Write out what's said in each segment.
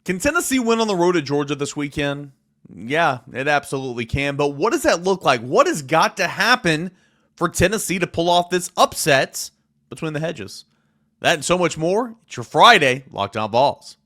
Can Tennessee win on the road at Georgia this weekend? Yeah, it absolutely can. But what does that look like? What has got to happen for Tennessee to pull off this upset between the hedges? That and so much more. It's your Friday Locked On Vols.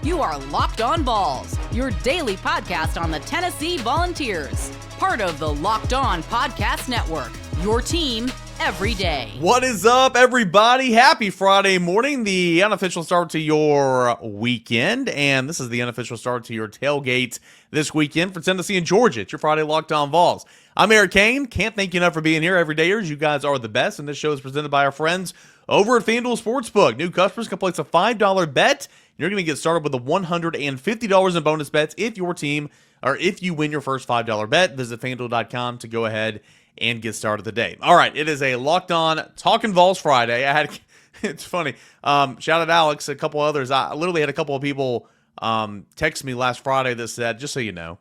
You are Locked On Vols, your daily podcast on the Tennessee Volunteers. Part of the Locked On Podcast Network, your team every day. What is up, everybody? Happy Friday morning, the unofficial start to your weekend. And this is the unofficial start to your tailgate this weekend for Tennessee and Georgia. It's your Friday Locked On Vols. I'm Eric Kane. Can't thank you enough for being here every day. You guys are the best. And this show is presented by our friends over at FanDuel Sportsbook. New customers can place a $5 bet. You're going to get started with a $150 in bonus bets if your team or if you win your first $5 bet. Visit FanDuel.com to go ahead and get started today. All right, it is a Locked On Talkin Vols Friday. It's funny. Shout out Alex, a couple others. I literally had a couple of people text me last Friday that said, just so you know,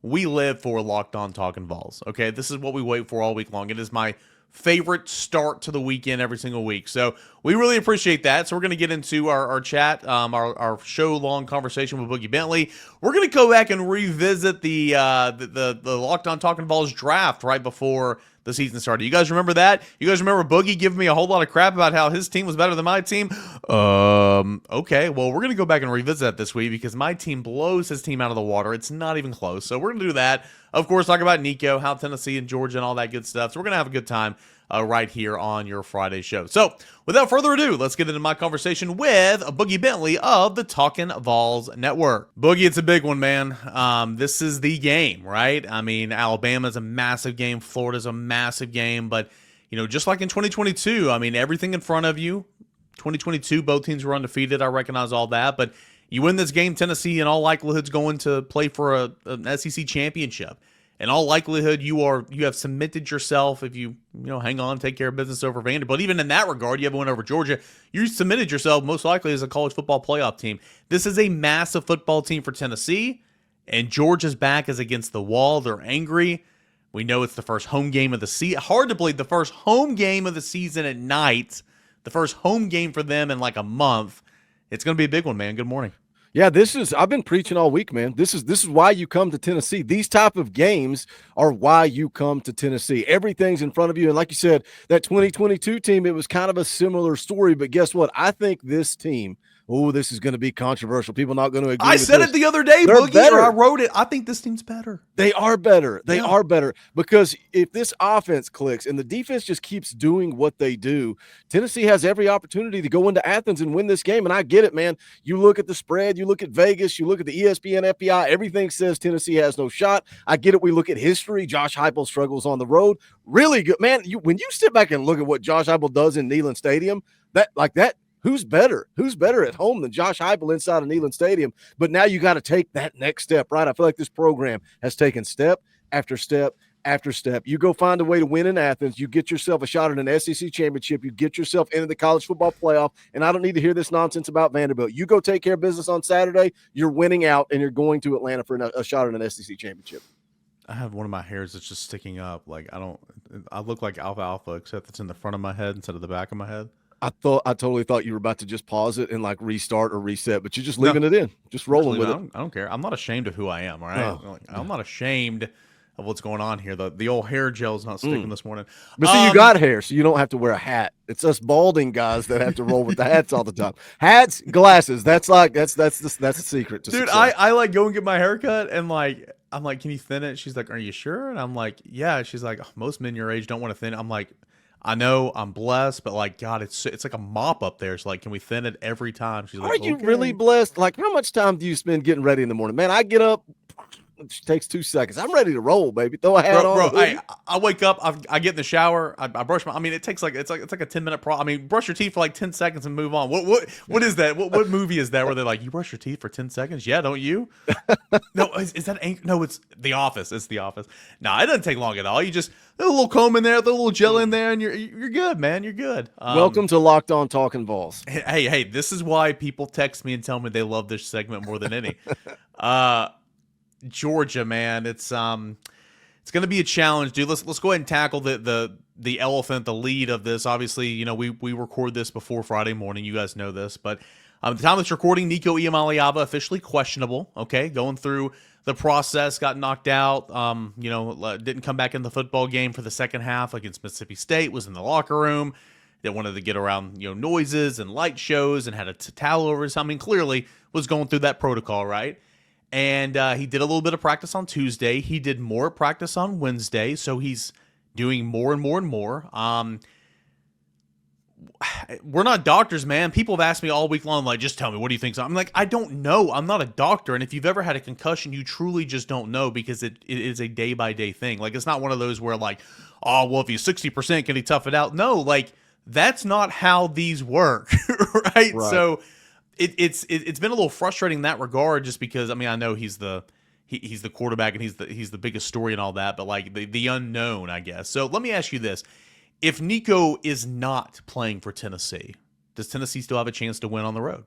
we live for Locked On Talkin Vols. Okay, this is what we wait for all week long. It is my favorite start to the weekend every single week. So we really appreciate that. So we're going to get into our chat, our show-long conversation with Boogie Bentley. We're going to go back and revisit the Locked On Talkin Vols draft right before the season started. You guys remember that? You guys remember Boogie giving me a whole lot of crap about how his team was better than my team? Okay, well, we're going to go back and revisit that this week because my team blows his team out of the water. It's not even close. So we're going to do that. Of course, talk about Nico, how Tennessee and Georgia and all that good stuff. So we're going to have a good time right here on your Friday show. So without further ado, let's get into my conversation with Boogie Bentley of the Talkin Vols Network. Boogie, it's a big one, man. This is the game, right? I mean, Alabama's a massive game. Florida's a massive game. But, you know, just like in 2022, I mean, everything in front of you. 2022, both teams were undefeated. I recognize all that. But you win this game, Tennessee in all likelihood is going to play for an SEC championship. In all likelihood, you have cemented yourself if you hang on, take care of business over Vanderbilt. Even in that regard, you have a win over Georgia. You cemented yourself most likely as a college football playoff team. This is a massive football team for Tennessee, and Georgia's back is against the wall. They're angry. We know it's the first home game of the season. Hard to believe the first home game of the season at night. The first home game for them in like a month. It's going to be a big one, man. Good morning. Yeah, I've been preaching all week, man. This is why you come to Tennessee. These type of games are why you come to Tennessee. Everything's in front of you. And like you said, that 2022 team, it was kind of a similar story. But guess what? I think this team, this is going to be controversial. People not going to agree. I said it the other day, They're Boogie, better. or I wrote it. I think this team's better. They are better. They are better because if this offense clicks and the defense just keeps doing what they do, Tennessee has every opportunity to go into Athens and win this game. And I get it, man. You look at the spread, you look at Vegas, you look at the ESPN FPI, everything says Tennessee has no shot. I get it. We look at history. Josh Heupel struggles on the road. Really good, man. When you sit back and look at what Josh Heupel does in Neyland Stadium, that. Who's better? Who's better at home than Josh Heupel inside of Neyland Stadium? But now you got to take that next step, right? I feel like this program has taken step after step after step. You go find a way to win in Athens. You get yourself a shot at an SEC championship. You get yourself into the college football playoff. And I don't need to hear this nonsense about Vanderbilt. You go take care of business on Saturday. You're winning out, and you're going to Atlanta for a shot at an SEC championship. I have one of my hairs that's just sticking up. Like I look like alfalfa, except it's in the front of my head instead of the back of my head. I totally thought you were about to just pause it and like restart or reset, but you're just leaving it in, just rolling with it. I don't care. I'm not ashamed of who I am. All right, I'm not ashamed of what's going on here. The old hair gel's not sticking this morning. But see, you got hair, so you don't have to wear a hat. It's us balding guys that have to roll with the hats all the time. Hats, glasses. That's the secret to dude. Success. I like go and get my hair cut, and I'm like, can you thin it? She's like, are you sure? And I'm like, yeah. She's like, most men your age don't want to thin it. I'm like, I know I'm blessed, but like, God, it's like a mop up there. So like, can we thin it every time? She's like, are you really blessed? Like, how much time do you spend getting ready in the morning? Man, I get up. It takes 2 seconds. I'm ready to roll, baby. Throw a hat on. Bro, I wake up. I get in the shower. I brush my. I mean, it takes it's like a 10-minute I mean, brush your teeth for like 10 seconds and move on. What is that? What movie is that where they're like, you brush your teeth for 10 seconds? Yeah, don't you? No, is that no? It's The Office. It's The Office. No, it doesn't take long at all. You just throw a little comb in there, throw a little gel in there, and you're good, man. You're good. Welcome to Locked On Talkin Vols. Hey, this is why people text me and tell me they love this segment more than any. Georgia, man, it's It's going to be a challenge, dude. Let's go ahead and tackle the elephant, the lead of this. Obviously, you know, we record this before Friday morning. You guys know this, but at the time that's recording, Nico Iamaleava officially questionable. Okay, going through the process, got knocked out. Didn't come back in the football game for the second half against Mississippi State. Was in the locker room. They wanted to get around, noises and light shows, and had a towel over his. I mean, clearly was going through that protocol, right? And he did a little bit of practice on Tuesday. He did more practice on Wednesday, so he's doing more and more and more. We're not doctors, man. People have asked me all week long, like, just tell me, what do you think? So I'm like, I don't know. I'm not a doctor. And if you've ever had a concussion, you truly just don't know, because it is a day-by-day thing. Like, it's not one of those where, like, oh, well, if he's 60%, can he tough it out? No, like, that's not how these work, right? So it's been a little frustrating in that regard, just because, I mean, I know he's the quarterback and he's the biggest story and all that, but like the unknown, I guess. So let me ask you this. If Nico is not playing for Tennessee, does Tennessee still have a chance to win on the road?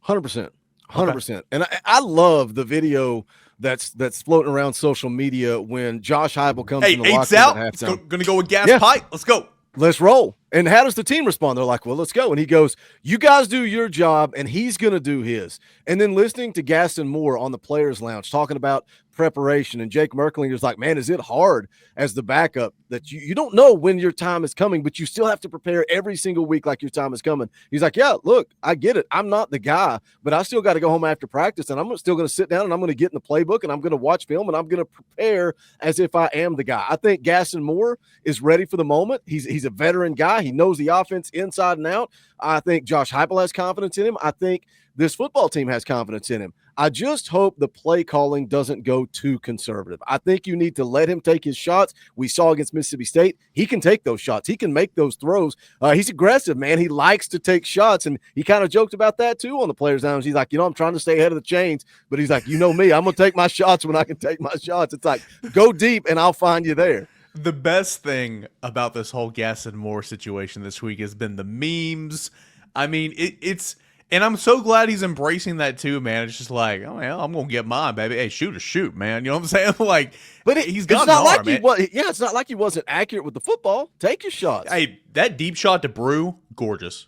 100%. 100%. And I love the video that's floating around social media when Josh Heupel comes in the locker room at halftime. Going to go with gas pipe. Let's go. Let's roll. And how does the team respond? They're like, well, let's go. And he goes, you guys do your job, and he's going to do his. And then listening to Gaston Moore on the Players Lounge talking about preparation, and Jake Merklinger's like, man, is it hard as the backup that you don't know when your time is coming, but you still have to prepare every single week like your time is coming. He's like, yeah, look, I get it. I'm not the guy, but I still got to go home after practice, and I'm still going to sit down, and I'm going to get in the playbook, and I'm going to watch film, and I'm going to prepare as if I am the guy. I think Gaston Moore is ready for the moment. He's a veteran guy. He knows the offense inside and out. I think Josh Heupel has confidence in him. I think this football team has confidence in him. I just hope the play calling doesn't go too conservative. I think you need to let him take his shots. We saw against Mississippi State, he can take those shots. He can make those throws. He's aggressive, man. He likes to take shots, and he kind of joked about that too on the Players' Lounge. He's like, I'm trying to stay ahead of the chains, but he's like, you know me, I'm going to take my shots when I can take my shots. It's like, go deep, and I'll find you there. The best thing about this whole Gaston Moore situation this week has been the memes. I mean, it's and I'm so glad he's embracing that too, man. It's just like, oh, yeah, I'm gonna get mine, baby. Hey, shoot, man. You know what I'm saying? Like, but he's got an arm, like man. It's not like he wasn't accurate with the football. Take your shots. Hey, that deep shot to Brew, gorgeous.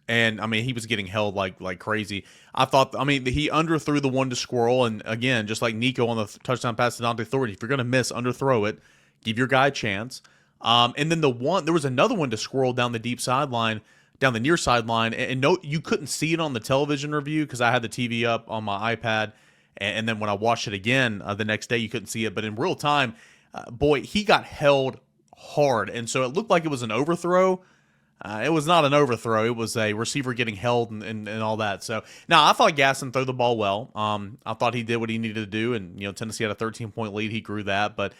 And I mean, he was getting held like crazy. He underthrew the one to Squirrel, and again, just like Nico on the touchdown pass to Dante Thornton, if you're gonna miss, underthrow it. Give your guy a chance. And then there was another one to Squirrel down the deep sideline, down the near sideline. And no, you couldn't see it on the television review because I had the TV up on my iPad. And then when I watched it again the next day, you couldn't see it. But in real time, he got held hard. And so it looked like it was an overthrow. It was not an overthrow. It was a receiver getting held and all that. So, now I thought Gaston threw the ball well. I thought he did what he needed to do. And, Tennessee had a 13-point lead. He grew that. But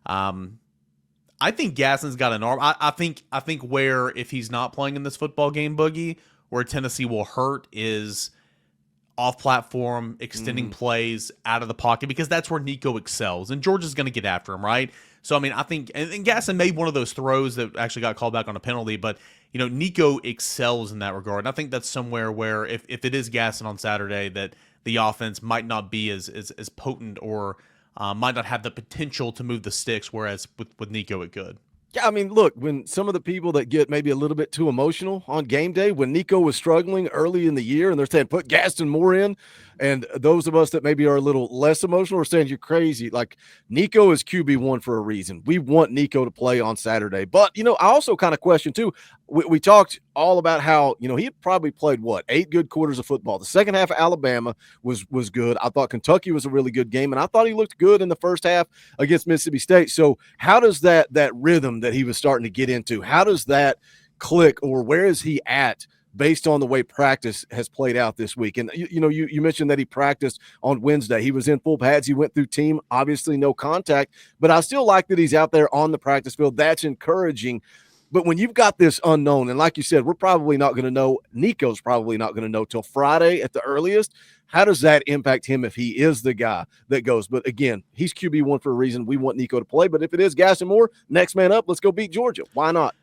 I think Gaston's got an arm. I think where, if he's not playing in this football game, Boogie, where Tennessee will hurt is off-platform, extending plays out of the pocket, because that's where Nico excels. And Georgia's going to get after him, right? So, I mean, I think – and Gaston made one of those throws that actually got called back on a penalty, but, Nico excels in that regard. And I think that's somewhere where if it is Gaston on Saturday, that the offense might not be as potent or – might not have the potential to move the sticks, whereas with Nico it could. Yeah, I mean, look, when some of the people that get maybe a little bit too emotional on game day, when Nico was struggling early in the year and they're saying put Gaston Moore in, and those of us that maybe are a little less emotional are saying you're crazy. Like, Nico is QB1 for a reason. We want Nico to play on Saturday. But, I also kind of question too, we talked all about how, he had probably played 8 good quarters of football. The second half of Alabama was good. I thought Kentucky was a really good game, and I thought he looked good in the first half against Mississippi State. So how does that rhythm that he was starting to get into, how does that click, or where is he at based on the way practice has played out this week? And, you mentioned that he practiced on Wednesday. He was in full pads. He went through team, obviously no contact, but I still like that he's out there on the practice field. That's encouraging. But when you've got this unknown, and like you said, we're probably not going to know, Nico's probably not going to know till Friday at the earliest, how does that impact him if he is the guy that goes? But again, he's QB1 for a reason. We want Nico to play. But if it is Gaston Moore, next man up, let's go beat Georgia. Why not?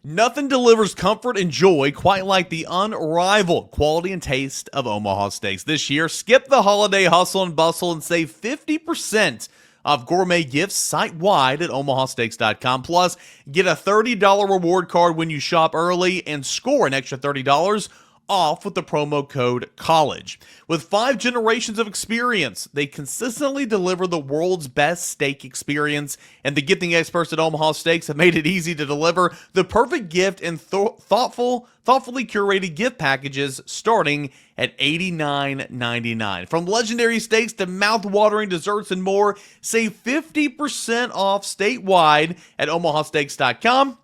Nothing delivers comfort and joy quite like the unrivaled quality and taste of Omaha Steaks. This year, skip the holiday hustle and bustle and save 50% off gourmet gifts site-wide at omahasteaks.com. Plus, get a $30 reward card when you shop early and score an extra $30 off with the promo code COLLEGE. With 5 generations of experience, they consistently deliver the world's best steak experience, and the gifting experts at Omaha Steaks have made it easy to deliver the perfect gift in thoughtfully curated gift packages starting at $89.99. From legendary steaks to mouth-watering desserts and more, save 50% off statewide at omahasteaks.com.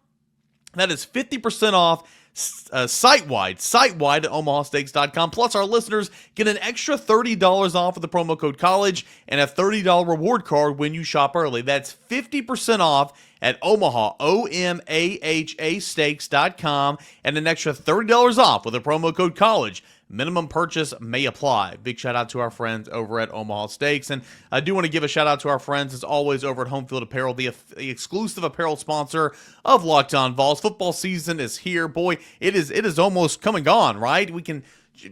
That is 50% off site-wide at omahasteaks.com. Plus, our listeners get an extra $30 off with the promo code COLLEGE and a $30 reward card when you shop early. That's 50% off at Omaha, OMAHA steaks.com, and an extra $30 off with the promo code COLLEGE. Minimum purchase may apply. Big shout out to our friends over at Omaha Steaks. And I do want to give a shout out to our friends, as always, over at Home Field Apparel, the exclusive apparel sponsor of Locked On Vols. Football season is here. Boy, it is almost come and gone, right? We can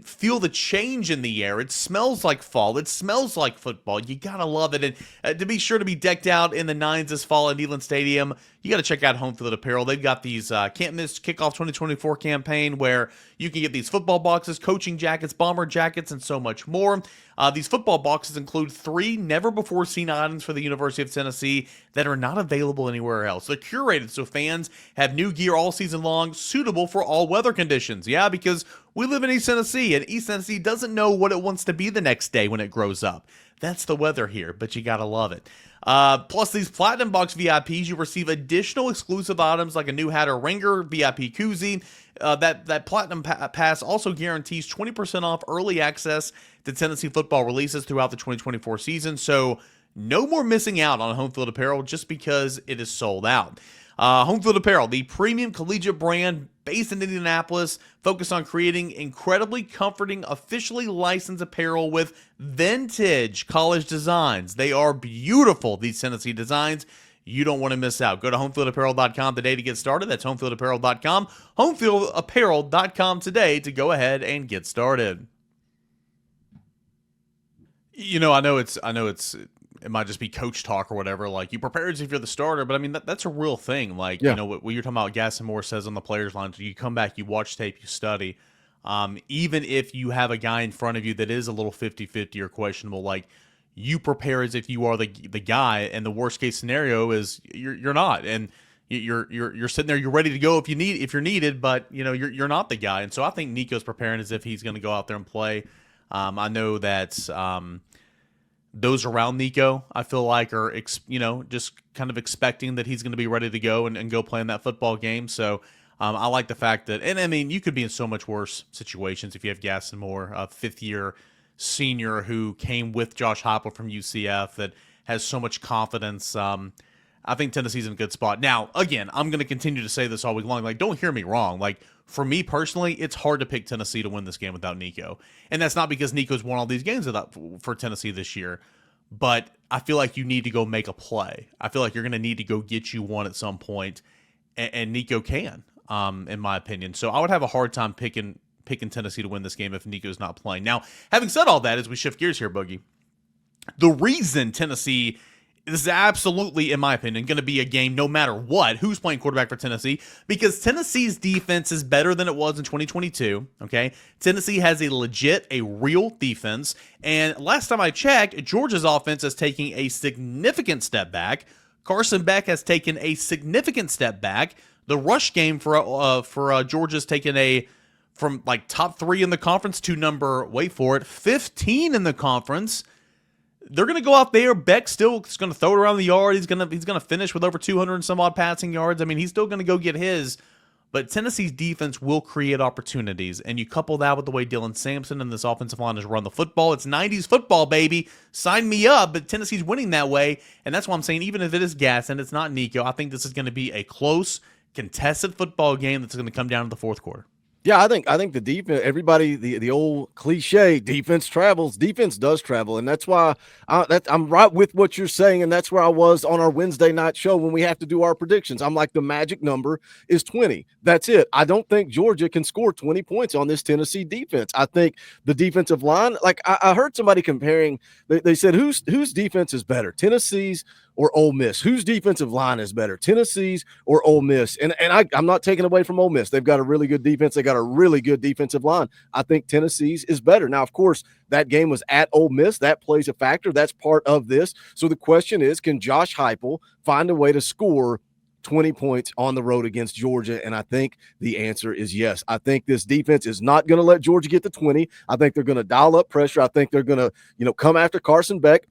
feel the change in the air. It smells like fall. It smells like football. You gotta love it. And to be sure to be decked out in the nines this fall at Neyland Stadium, you gotta check out Home Field Apparel. They've got these can't miss kickoff 2024 campaign where you can get these football boxes, coaching jackets, bomber jackets, and so much more. These football boxes include 3 never-before-seen items for the University of Tennessee that are not available anywhere else. They're curated so fans have new gear all season long, suitable for all weather conditions. Yeah, because we live in East Tennessee, and East Tennessee doesn't know what it wants to be the next day when it grows up. That's the weather here, but you gotta love it. Plus, these Platinum Box VIPs, you receive additional exclusive items like a new hat or ringer, VIP koozie. That Platinum Pass also guarantees 20% off early access to Tennessee football releases throughout the 2024 season. So no more missing out on Home Field Apparel just because it is sold out. Home Field Apparel, the premium collegiate brand based in Indianapolis, focused on creating incredibly comforting, officially licensed apparel with vintage college designs. They are beautiful, these Tennessee designs. You don't want to miss out. Go to homefieldapparel.com today to get started. That's homefieldapparel.com. Homefieldapparel.com today to go ahead and get started. You know, I know it might just be coach talk or whatever. Like, you prepare as if you're the starter, but I mean, that's a real thing. Like, you know, what you're talking about, Gaston Moore says on the players line, you come back, you watch tape, you study. Even if you have a guy in front of you that is a little 50-50 or questionable, like, you prepare as if you are the guy, and the worst case scenario is you're not, and you're sitting there, you're ready to go if you're needed, but you know you're not the guy. And so I think Nico's preparing as if he's going to go out there and play. I know that those around Nico, I feel like, are just kind of expecting that he's going to be ready to go and go play in that football game. So I like the fact that, and I mean, you could be in so much worse situations if you have Gaston Moore, a 5th-year senior who came with Josh Heupel from UCF that has so much confidence. I think Tennessee's in a good spot. Now, again, I'm going to continue to say this all week long. Like, don't hear me wrong. Like, for me personally, it's hard to pick Tennessee to win this game without Nico. And that's not because Nico's won all these games for Tennessee this year. But I feel like you need to go make a play. I feel like you're going to need to go get you one at some point. And Nico can, in my opinion. So I would have a hard time picking Tennessee to win this game if Nico's not playing. Now, having said all that, as we shift gears here, Boogie, the reason Tennessee, this is absolutely, in my opinion, going to be a game no matter what, who's playing quarterback for Tennessee, because Tennessee's defense is better than it was in 2022, okay? Tennessee has a real defense, and last time I checked, Georgia's offense is taking a significant step back. Carson Beck has taken a significant step back. The rush game for Georgia's taken from like top 3 in the conference to number, wait for it, 15 in the conference. They're going to go out there. Beck still is going to throw it around the yard. He's going to finish with over 200 and some odd passing yards. I mean, he's still going to go get his. But Tennessee's defense will create opportunities. And you couple that with the way Dylan Sampson and this offensive line has run the football. It's 90s football, baby. Sign me up. But Tennessee's winning that way. And that's why I'm saying, even if it is Gaston, it's not Nico, I think this is going to be a close, contested football game that's going to come down to the fourth quarter. Yeah, I think the defense, everybody, the old cliche, defense travels. Defense does travel, and that's why I'm right with what you're saying, and that's where I was on our Wednesday night show when we have to do our predictions. I'm like, the magic number is 20. That's it. I don't think Georgia can score 20 points on this Tennessee defense. I think the defensive line, like I heard somebody comparing, they said whose defense is better, Tennessee's or Ole Miss? Whose defensive line is better, Tennessee's or Ole Miss? And I'm not taking away from Ole Miss. They've got a really good defense. They got a really good defensive line. I think Tennessee's is better. Now, of course, that game was at Ole Miss. That plays a factor. That's part of this. So the question is, can Josh Heupel find a way to score 20 points on the road against Georgia? And I think the answer is yes. I think this defense is not going to let Georgia get to 20. I think they're going to dial up pressure. I think they're going to, come after Carson Beck.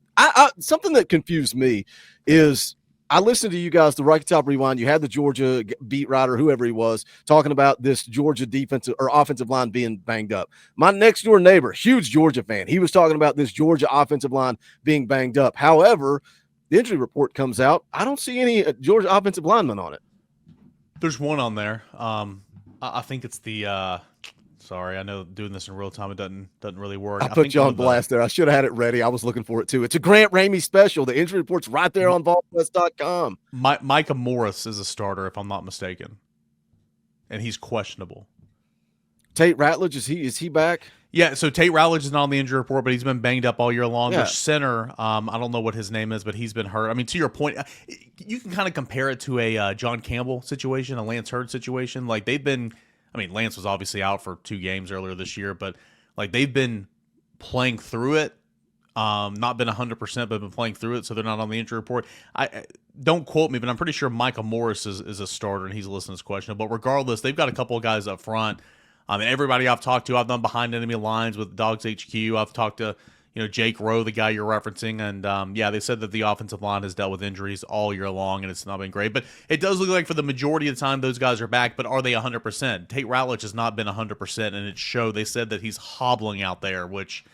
Something that confused me is I listened to you guys, the Rocky Top Rewind. You had the Georgia beat writer, whoever he was, talking about this Georgia defensive or offensive line being banged up. My next door neighbor, huge Georgia fan, he was talking about this Georgia offensive line being banged up. However, the injury report comes out. I don't see any Georgia offensive linemen on it. There's one on there. I think it's the sorry, I know doing this in real time it doesn't really work. I put you on blast there. I should have had it ready. I was looking for it too. It's a Grant Ramey special. The injury report's right there on VAWLZ.com. Micah Morris is a starter, if I'm not mistaken, and he's questionable. Tate Ratledge, is he back? Yeah, so Tate Ratledge is not on the injury report, but he's been banged up all year long. Yeah. Their center, I don't know what his name is, but he's been hurt. I mean, to your point, you can kind of compare it to a John Campbell situation, a Lance Hurd situation. Like Lance was obviously out for 2 games earlier this year, but like they've been playing through it. Not been 100%, but been playing through it, so they're not on the injury report. I don't quote me, but I'm pretty sure Micah Morris is a starter, and he's listed as questionable. But regardless, they've got a couple of guys up front. And everybody I've talked to, I've done behind enemy lines with Dogs HQ. I've talked to Jake Rowe, the guy you're referencing, and they said that the offensive line has dealt with injuries all year long, and it's not been great. But it does look like for the majority of the time those guys are back, but are they 100%? Tate Ratledge has not been 100%, and it showed. They said that he's hobbling out there, which,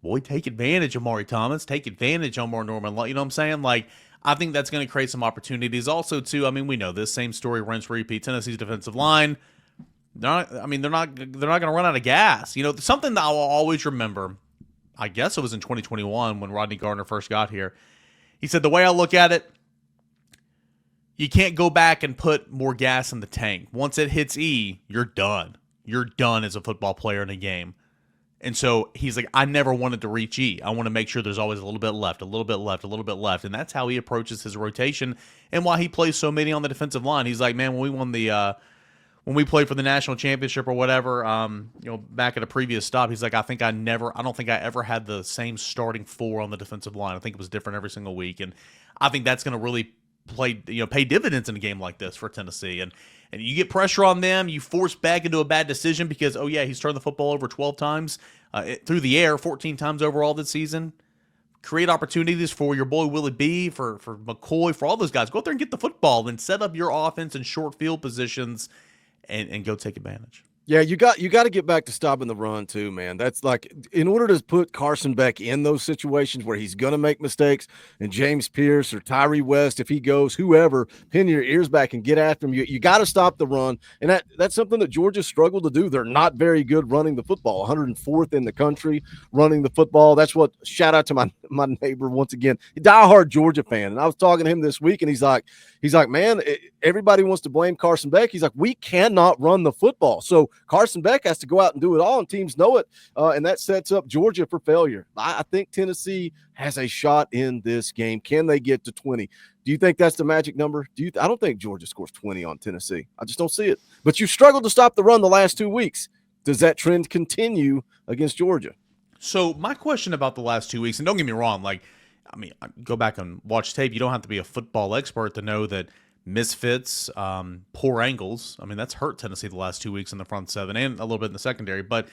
boy, take advantage of Amari Thomas, take advantage of Omar Norman. You know what I'm saying? Like, I think that's going to create some opportunities. Also, too, I mean, we know this same story, rinse, repeat. Tennessee's defensive line, they're not going to run out of gas. Something that I will always remember, I guess it was in 2021 when Rodney Gardner first got here. He said, the way I look at it, you can't go back and put more gas in the tank. Once it hits E, you're done. You're done as a football player in a game. And so he's like, I never wanted to reach E. I want to make sure there's always a little bit left, a little bit left, a little bit left. And that's how he approaches his rotation and why he plays so many on the defensive line. He's like, man, when we won when we played for the national championship or whatever, back at a previous stop, he's like, I don't think I ever had the same starting 4 on the defensive line. I think it was different every single week. And I think that's going to really pay dividends in a game like this for Tennessee. And you get pressure on them, you force back into a bad decision because, he's turned the football over 12 times through the air, 14 times overall this season. Create opportunities for your boy Willie B, for McCoy, for all those guys. Go out there and get the football and set up your offense in short field positions and go take advantage. Yeah, you got to get back to stopping the run too, man. That's like, in order to put Carson Beck in those situations where he's going to make mistakes, and James Pierce or Tyree West, if he goes, whoever, pin your ears back and get after him. You got to stop the run, and that's something that Georgia struggled to do. They're not very good running the football. 104th in the country running the football. That's what, shout out to my neighbor once again, diehard Georgia fan, and I was talking to him this week, and he's like, man, everybody wants to blame Carson Beck. He's like, we cannot run the football, so Carson Beck has to go out and do it all, and teams know it, and that sets up Georgia for failure. I think Tennessee has a shot in this game. Can they get to 20? Do you think that's the magic number? I don't think Georgia scores 20 on Tennessee. I just don't see it. But you struggled to stop the run the last 2 weeks. Does that trend continue against Georgia? So my question about the last 2 weeks, and don't get me wrong, go back and watch tape. You don't have to be a football expert to know that misfits, poor angles, that's hurt Tennessee the last 2 weeks in the front seven and a little bit in the secondary. But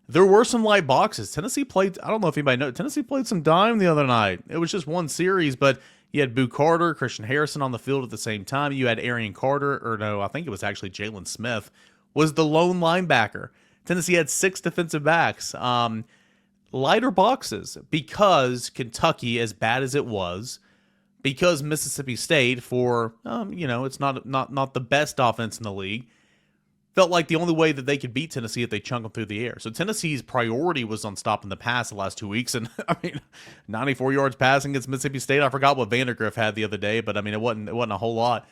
there were some light boxes. Tennessee played, I don't know if anybody knows, Tennessee played some dime the other night. It was just one series, but you had Boo Carter, Christian Harrison on the field at the same time. You had Arian Carter, I think it was actually Jalen Smith, was the lone linebacker. Tennessee had 6 defensive backs. Lighter boxes because Kentucky, as bad as it was, because Mississippi State, for it's not the best offense in the league, felt like the only way that they could beat Tennessee if they chunk them through the air. So Tennessee's priority was on stopping the pass the last 2 weeks. And, 94 yards passing against Mississippi State. I forgot what Vandergriff had the other day, but, it wasn't a whole lot.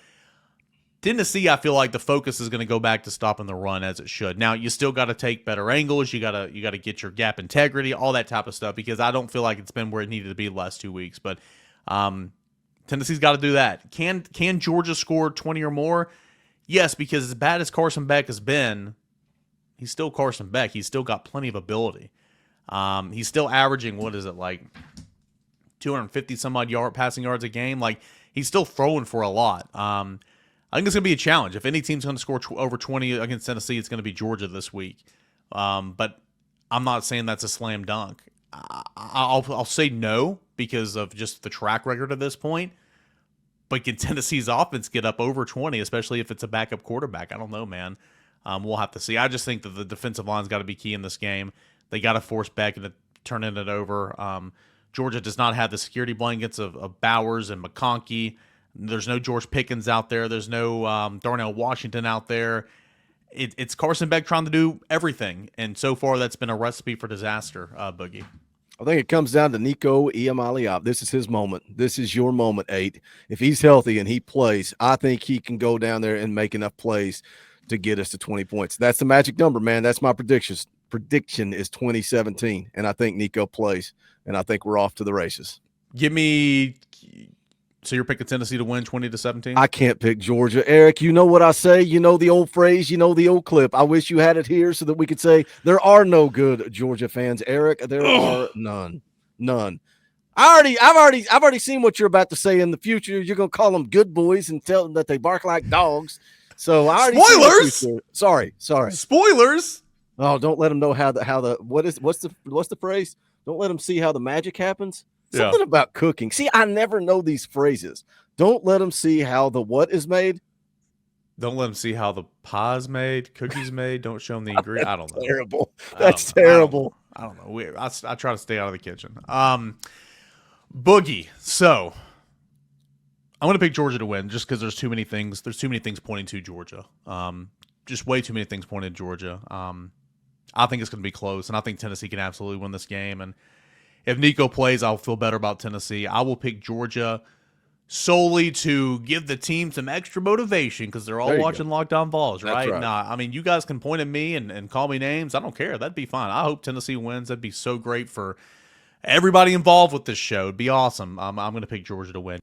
Tennessee, I feel like the focus is going to go back to stopping the run as it should. Now, you still got to take better angles. You got to get your gap integrity, all that type of stuff, because I don't feel like it's been where it needed to be the last 2 weeks. But Tennessee's got to do that. Can Georgia score 20 or more? Yes, because as bad as Carson Beck has been, he's still Carson Beck. He's still got plenty of ability. He's still averaging, 250 some odd passing yards a game. Like, he's still throwing for a lot. I think it's going to be a challenge. If any team's going to score over 20 against Tennessee, it's going to be Georgia this week. But I'm not saying that's a slam dunk. I'll say no because of just the track record at this point. But can Tennessee's offense get up over 20, especially if it's a backup quarterback? I don't know, man. We'll have to see. I just think that the defensive line's got to be key in this game. They got to force Beck into turning it over. Georgia does not have the security blankets of Bowers and McConkey. There's no George Pickens out there. There's no Darnell Washington out there. It's Carson Beck trying to do everything. And so far, that's been a recipe for disaster, Boogie. I think it comes down to Nico Iamaleava. This is his moment. This is your moment, 8. If he's healthy and he plays, I think he can go down there and make enough plays to get us to 20 points. That's the magic number, man. That's my predictions. Prediction is 2017, and I think Nico plays, and I think we're off to the races. So you're picking Tennessee to win 20-17? I can't pick Georgia. Eric, you know what I say? You know the old phrase, you know the old clip. I wish you had it here so that we could say there are no good Georgia fans. Eric, there are none. I've already seen what you're about to say in the future. You're going to call them good boys and tell them that they bark like dogs. So I already Spoilers. Sorry. Spoilers. Oh, don't let them know what's the phrase? Don't let them see how the magic happens. Something about cooking. See, I never know these phrases. Don't let them see how the what is made. Don't let them see how the pie's made, cookies made. Don't show them the ingredients. I don't know. Terrible. That's terrible. I don't know. I try to stay out of the kitchen. Boogie. So I'm going to pick Georgia to win just because there's too many things. There's too many things pointing to Georgia. Just way too many things pointing to Georgia. I think it's going to be close, and I think Tennessee can absolutely win this game. And if Nico plays, I'll feel better about Tennessee. I will pick Georgia solely to give the team some extra motivation because they're all watching Locked On Vols, right? Nah, you guys can point at me and call me names. I don't care. That'd be fine. I hope Tennessee wins. That'd be so great for everybody involved with this show. It'd be awesome. I'm going to pick Georgia to win.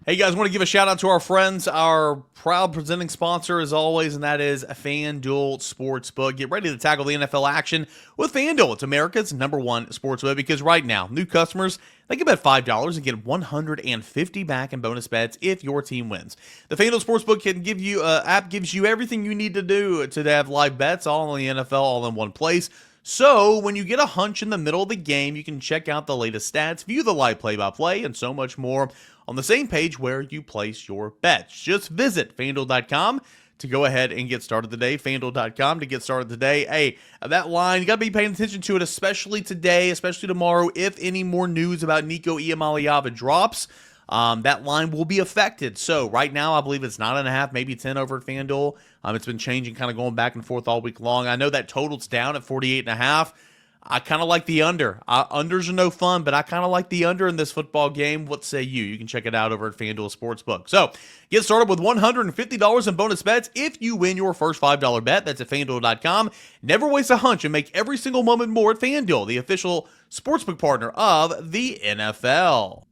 Hey guys, I want to give a shout out to our friends, our proud presenting sponsor as always, and that is FanDuel Sportsbook. Get ready to tackle the NFL action with FanDuel. It's America's #1 sportsbook because right now, new customers, they can bet $5 and get $150 back in bonus bets if your team wins. The FanDuel Sportsbook can give you app gives you everything you need to do to have live bets all in the NFL all in one place. So when you get a hunch in the middle of the game, you can check out the latest stats, view the live play-by-play, and so much more on the same page where you place your bets. Just visit FanDuel.com to go ahead and get started today. FanDuel.com to get started today. Hey, that line, you got to be paying attention to it, especially today, especially tomorrow. If any more news about Nico Iamaleava drops, that line will be affected. So right now, I believe it's 9.5, maybe 10 over at FanDuel. It's been changing, kind of going back and forth all week long. I know that total's down at 48.5. I kind of like the under. Unders are no fun, but I kind of like the under in this football game. What say you? You can check it out over at FanDuel Sportsbook. So get started with $150 in bonus bets if you win your first $5 bet. That's at FanDuel.com. Never waste a hunch and make every single moment more at FanDuel, the official sportsbook partner of the NFL.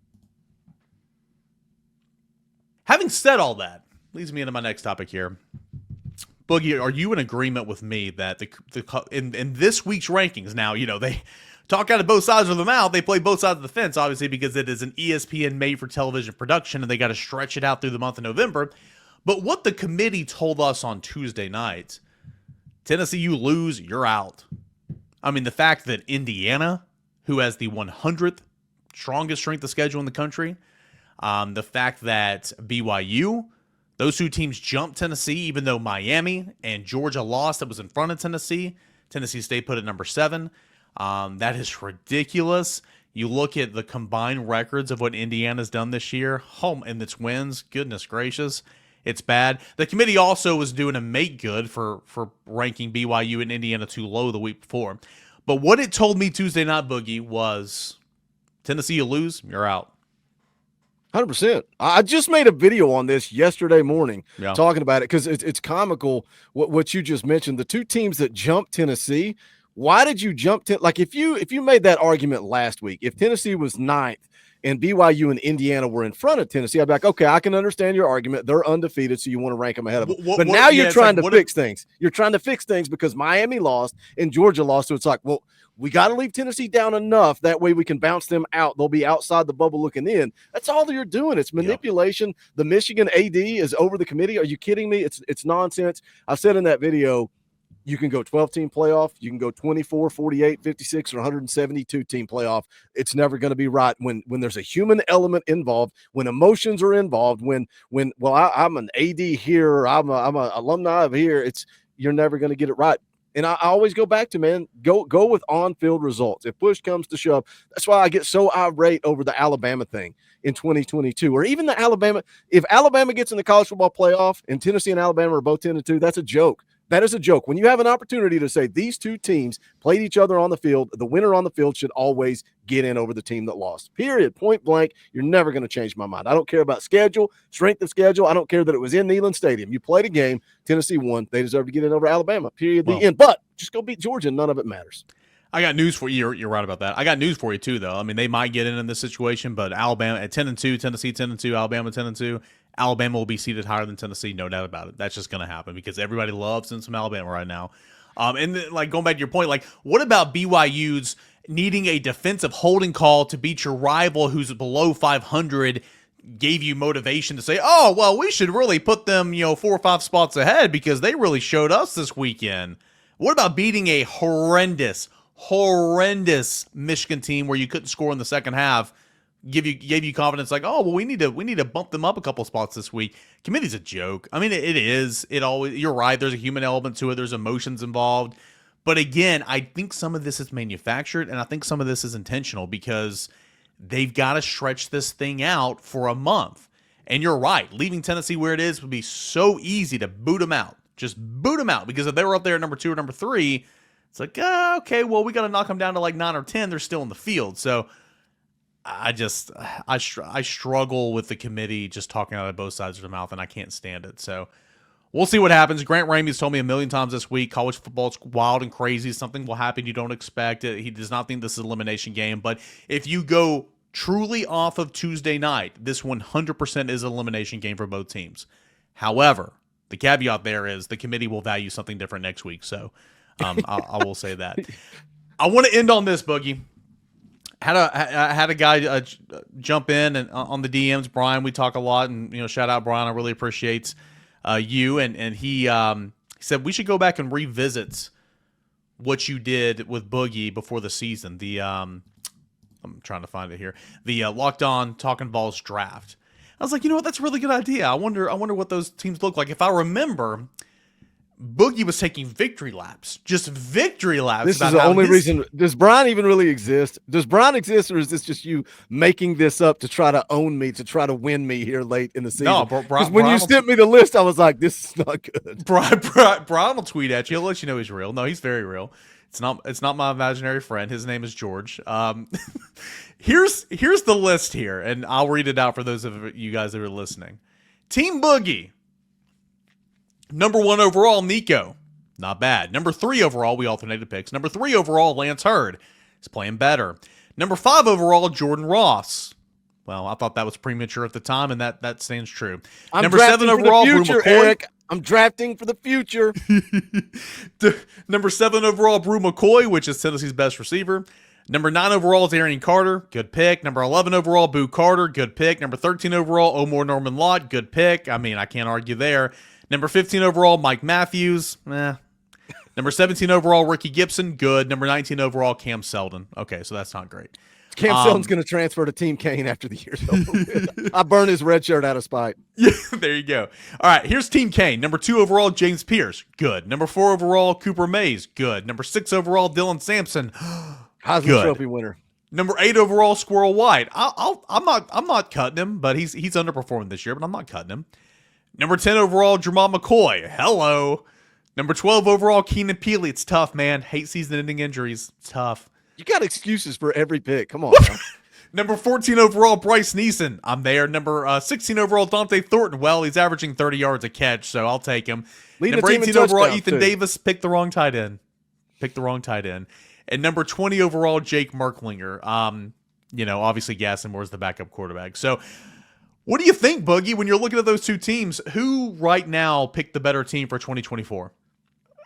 Having said all that, leads me into my next topic here. Boogie, are you in agreement with me that in this week's rankings, now, they talk out of both sides of the mouth. They play both sides of the fence, obviously, because it is an ESPN made-for-television production, and they got to stretch it out through the month of November. But what the committee told us on Tuesday night, Tennessee, you lose, you're out. The fact that Indiana, who has the 100th strongest strength of schedule in the country, the fact that BYU, those two teams jumped Tennessee, even though Miami and Georgia lost. That was in front of Tennessee. Tennessee State put at number 7. That is ridiculous. You look at the combined records of what Indiana's done this year, home and its wins. Goodness gracious, it's bad. The committee also was doing a make good for ranking BYU and Indiana too low the week before. But what it told me Tuesday night, Boogie, was Tennessee, you lose, you're out. 100%. I just made a video on this yesterday morning talking about it because it's comical what you just mentioned. The two teams that jumped Tennessee, why did you jump? Like if you made that argument last week, if Tennessee was ninth and BYU and Indiana were in front of Tennessee, I'd be like, okay, I can understand your argument. They're undefeated, so you want to rank them ahead of them. But now you're trying to fix things. You're trying to fix things because Miami lost and Georgia lost. So it's like, well, we got to leave Tennessee down enough. That way we can bounce them out. They'll be outside the bubble looking in. That's all you're doing. It's manipulation. The Michigan AD is over the committee. Are you kidding me? It's nonsense. I said in that video, you can go 12-team playoff. You can go 24, 48, 56, or 172-team playoff. It's never going to be right when there's a human element involved, when emotions are involved, when I'm an AD here, I'm an alumni of here. You're never going to get it right. And I always go back to, man, go with on-field results. If push comes to shove, that's why I get so irate over the Alabama thing in 2022, or even the Alabama. If Alabama gets in the college football playoff and Tennessee and Alabama are both 10-2, that's a joke. That is a joke. When you have an opportunity to say these two teams played each other on the field, the winner on the field should always get in over the team that lost. Period. Point blank. You're never going to change my mind. I don't care about schedule, strength of schedule. I don't care that it was in Neyland Stadium. You played a game. Tennessee won. They deserve to get in over Alabama. Period. The end. But just go beat Georgia. None of it matters. I got news for you. You're right about that. I got news for you too, though. I mean, they might get in this situation, but Alabama at 10-2, Tennessee 10-2, Alabama 10-2. Alabama will be seated higher than Tennessee, no doubt about it. That's just going to happen because everybody loves in some Alabama right now. And then, like, going back to your point, like, what about BYU's needing a defensive holding call to beat your rival who's below 500? Gave you motivation to say, oh, well, we should really put them, 4 or 5 spots ahead because they really showed us this weekend. What about beating a horrendous Michigan team where you couldn't score in the second half? Gave you confidence, like, oh, well, we need to bump them up a couple spots this week. Committee's a joke. I mean, it is. It always. You're right. There's a human element to it. There's emotions involved. But again, I think some of this is manufactured, and I think some of this is intentional because they've got to stretch this thing out for a month. And you're right. Leaving Tennessee where it is would be so easy to boot them out. Just boot them out because if they were up there at number 2 or number 3, it's like, okay, well, we got to knock them down to like 9 or 10. They're still in the field, so. I struggle with the committee just talking out of both sides of their mouth, and I can't stand it. So we'll see what happens. Grant Ramey's told me a million times this week, college football is wild and crazy. Something will happen you don't expect. He does not think this is an elimination game. But if you go truly off of Tuesday night, this 100% is an elimination game for both teams. However, the caveat there is the committee will value something different next week. So I will say that. I want to end on this, Boogie. I had a guy jump in and on the DMs, Brian. We talk a lot, and shout out Brian. I really appreciate you. And he said we should go back and revisit what you did with Boogie before the season. I'm trying to find it here. The Locked On Talkin Vols draft. I was like, you know what? That's a really good idea. I wonder what those teams look like. If I remember, Boogie was taking victory laps, just victory laps. This is the only reason. Does Brian even really exist? Does Brian exist, or is this just you making this up to try to own me, to try to win me here late in the season? No, because when you sent me the list, I was like, this is not good. Brian will tweet at you. He'll let you know he's real. No, he's very real. It's not my imaginary friend. His name is George. Here's the list here, and I'll read it out for those of you guys that are listening. Team Boogie. Number 1 overall, Nico. Not bad. Number 3 overall, we alternated picks. Number 3 overall, Lance Hurd. He's playing better. Number 5 overall, Jordan Ross. Well, I thought that was premature at the time, and that stands true. Number 7 overall, Brew McCoy. Eric. I'm drafting for the future. Number 7 overall, Brew McCoy, which is Tennessee's best receiver. Number 9 overall is Arian Carter. Good pick. Number 11 overall, Boo Carter. Good pick. Number 13 overall, Omar Norman Lott. Good pick. I mean, I can't argue there. Number 15 overall, Mike Matthews. Number 17 overall, Ricky Gibson. Good. Number 19 overall, Cam Seldon. Okay, so that's not great. Cam Seldon's going to transfer to Team Kane after the year's over. I burned his red shirt out of spite. Yeah, there you go. All right, here's Team Kane. Number 2 overall, James Pierce. Good. Number 4 overall, Cooper Mays. Good. Number 6 overall, Dylan Sampson. Heisman Trophy winner. Number 8 overall, Squirrel White. I'm not cutting him, but he's underperformed this year, but I'm not cutting him. Number 10 overall, Jamal McCoy. Hello. Number 12 overall, Keenan Peely. It's tough, man. Hate season-ending injuries. It's tough. You got excuses for every pick. Come on. Number 14 overall, Bryce Neeson. I'm there. Number 16 overall, Dante Thornton. Well, he's averaging 30 yards a catch, so I'll take him. Number 18 overall, Ethan Davis. Picked the wrong tight end. And number 20 overall, Jake Merklinger. Obviously Gaston Moore's the backup quarterback. So what do you think, Boogie, when you're looking at those two teams? Who right now picked the better team for 2024?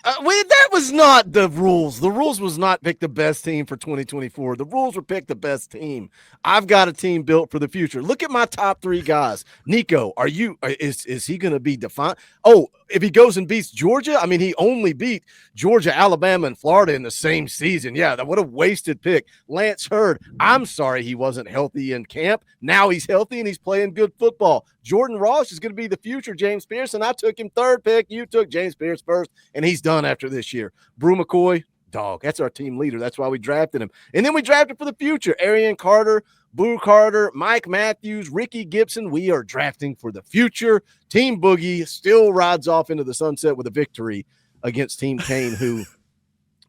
That was not the rules. The rules was not pick the best team for 2024. The rules were pick the best team. I've got a team built for the future. Look at my top 3 guys. Nico, is he going to be defined? Oh, if he goes and beats Georgia, I mean, he only beat Georgia, Alabama, and Florida in the same season. Yeah, what a wasted pick. Lance Hurd, I'm sorry he wasn't healthy in camp. Now he's healthy and he's playing good football. Jordan Ross is going to be the future James Pearson. I took him 3rd pick. You took James Pearson 1st, and he's done after this year. Brew McCoy, dog. That's our team leader. That's why we drafted him. And then we drafted for the future. Arian Carter, Boo Carter, Mike Matthews, Ricky Gibson. We are drafting for the future. Team Boogie still rides off into the sunset with a victory against Team Kane, who,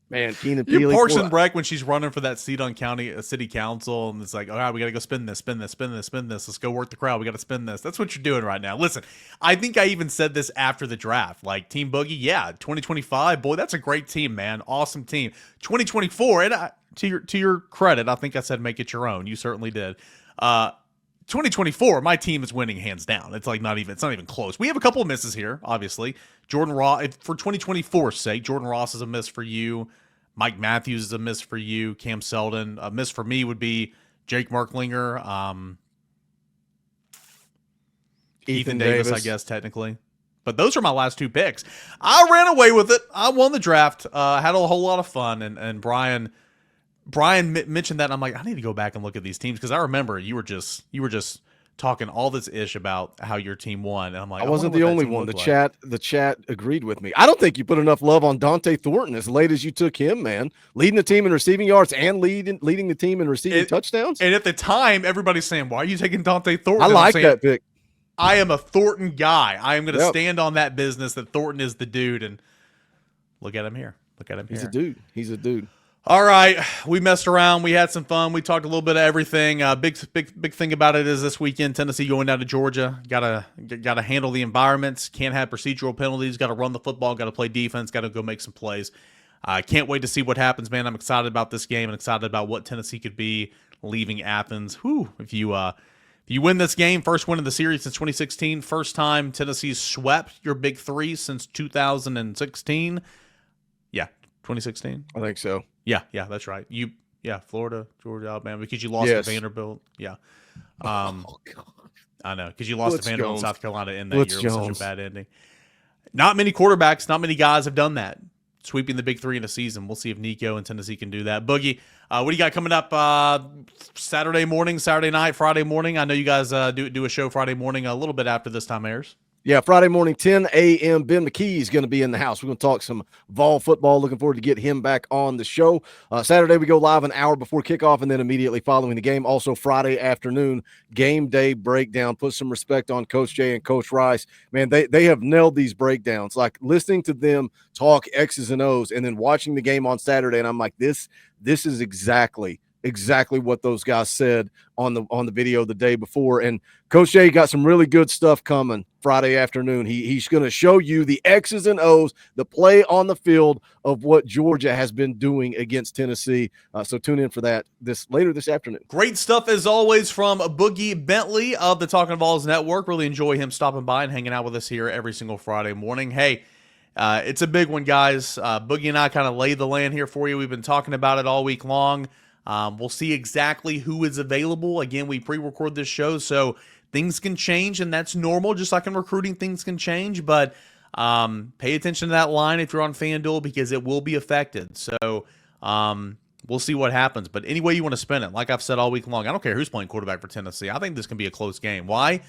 man, Keenan Peely. You're Parson Breck when she's running for that seat on city council, and it's like, all right, we got to go spin this. Let's go work the crowd. We got to spin this. That's what you're doing right now. Listen, I think I even said this after the draft. Like, Team Boogie, yeah, 2025, boy, that's a great team, man. Awesome team. 2024, and to your credit, I think I said make it your own. You certainly did. 2024, my team is winning hands down. It's not even close. We have a couple of misses here, obviously. Jordan Ross, for 2024's sake, Jordan Ross is a miss for you. Mike Matthews is a miss for you. Cam Selden. A miss for me would be Jake Merklinger. Ethan Davis, I guess, technically. But those are my last 2 picks. I ran away with it. I won the draft. Had a whole lot of fun. And Brian mentioned that, and I'm like, I need to go back and look at these teams, because I remember you were just talking all this ish about how your team won, and I'm like, I wasn't the only one. The chat agreed with me. I don't think you put enough love on Dante Thornton as late as you took him, man. Leading the team in receiving yards and leading the team in receiving touchdowns. And at the time, everybody's saying, "Why are you taking Dante Thornton?" I like that pick. I am a Thornton guy. I am going to stand on that business that Thornton is the dude, and look at him here. He's a dude. All right, we messed around. We had some fun. We talked a little bit of everything. Big thing about it is this weekend, Tennessee going down to Georgia. Gotta handle the environments. Can't have procedural penalties. Got to run the football. Got to play defense. Got to go make some plays. Can't wait to see what happens, man. I'm excited about this game and excited about what Tennessee could be leaving Athens. Whew, if you win this game, first win of the series since 2016, first time Tennessee's swept your big 3 since 2016. Yeah, 2016. I think so. Yeah, that's right. Florida, Georgia, Alabama, because you lost to Vanderbilt. Yeah. Oh, God. I know, because you lost to Vanderbilt, South Carolina in that year. It was such a bad ending. Not many quarterbacks, not many guys have done that, sweeping the big 3 in a season. We'll see if Nico and Tennessee can do that. Boogie, what do you got coming up Saturday morning, Saturday night, Friday morning? I know you guys do a show Friday morning a little bit after this time airs. Yeah, Friday morning, 10 a.m. Ben McKee is going to be in the house. We're going to talk some Vol football. Looking forward to get him back on the show. Saturday, we go live an hour before kickoff and then immediately following the game. Also, Friday afternoon, game day breakdown. Put some respect on Coach Jay and Coach Rice. Man, they have nailed these breakdowns. Like, listening to them talk X's and O's and then watching the game on Saturday, and I'm like, this is exactly what those guys said on the video the day before. And Coach Jay got some really good stuff coming Friday afternoon. He's going to show you the X's and O's, the play on the field of what Georgia has been doing against Tennessee. So tune in for that later this afternoon. Great stuff as always from Boogie Bentley of the Talkin VAWLZ Network. Really enjoy him stopping by and hanging out with us here every single Friday morning. Hey, it's a big one, guys. Boogie and I kind of laid the land here for you. We've been talking about it all week long. We'll see exactly who is available. Again, we pre-record this show, so things can change, and that's normal. Just like in recruiting, things can change. But pay attention to that line if you're on FanDuel, because it will be affected. So we'll see what happens. But any way you want to spin it, like I've said all week long, I don't care who's playing quarterback for Tennessee. I think this can be a close game. Why?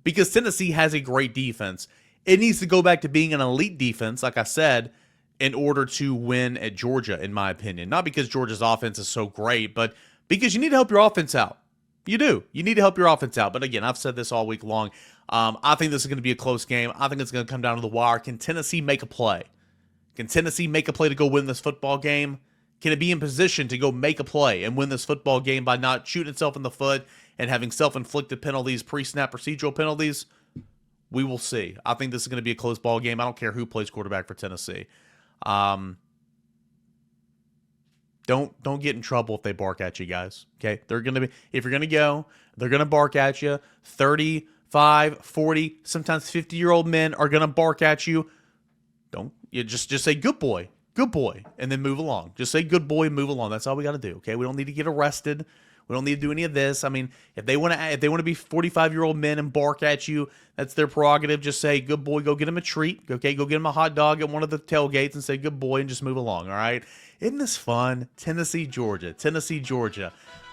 Because Tennessee has a great defense. It needs to go back to being an elite defense, like I said, in order to win at Georgia, in my opinion. Not because Georgia's offense is so great, but because you need to help your offense out. You do. You need to help your offense out. But again, I've said this all week long. I think this is going to be a close game. I think it's going to come down to the wire. Can Tennessee make a play? Can Tennessee make a play to go win this football game? Can it be in position to go make a play and win this football game by not shooting itself in the foot and having self-inflicted penalties, pre-snap procedural penalties? We will see. I think this is going to be a close ball game. I don't care who plays quarterback for Tennessee. Don't get in trouble if they bark at you, guys. Okay? They're going to be, if you're going to go, they're going to bark at you. 35, 40, sometimes 50-year-old men are going to bark at you. You just say good boy, and then move along. Just say good boy and move along. That's all we got to do. Okay? We don't need to get arrested. We don't need to do any of this. I mean, if they want to be 45-year-old men and bark at you, that's their prerogative. Just say good boy, go get them a treat. Okay, go get them a hot dog at one of the tailgates and say good boy and just move along. All right? Isn't this fun? Tennessee, Georgia.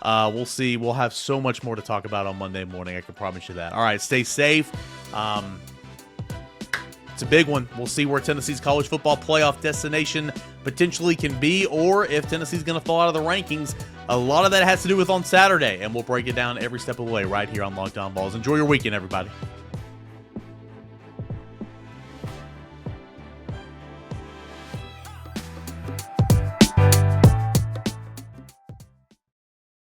We'll see. We'll have so much more to talk about on Monday morning. I can promise you that. All right, stay safe. It's a big one. We'll see where Tennessee's college football playoff destination potentially can be, or if Tennessee's going to fall out of the rankings. A lot of that has to do with on Saturday, and we'll break it down every step of the way right here on Locked On Vols. Enjoy your weekend, everybody.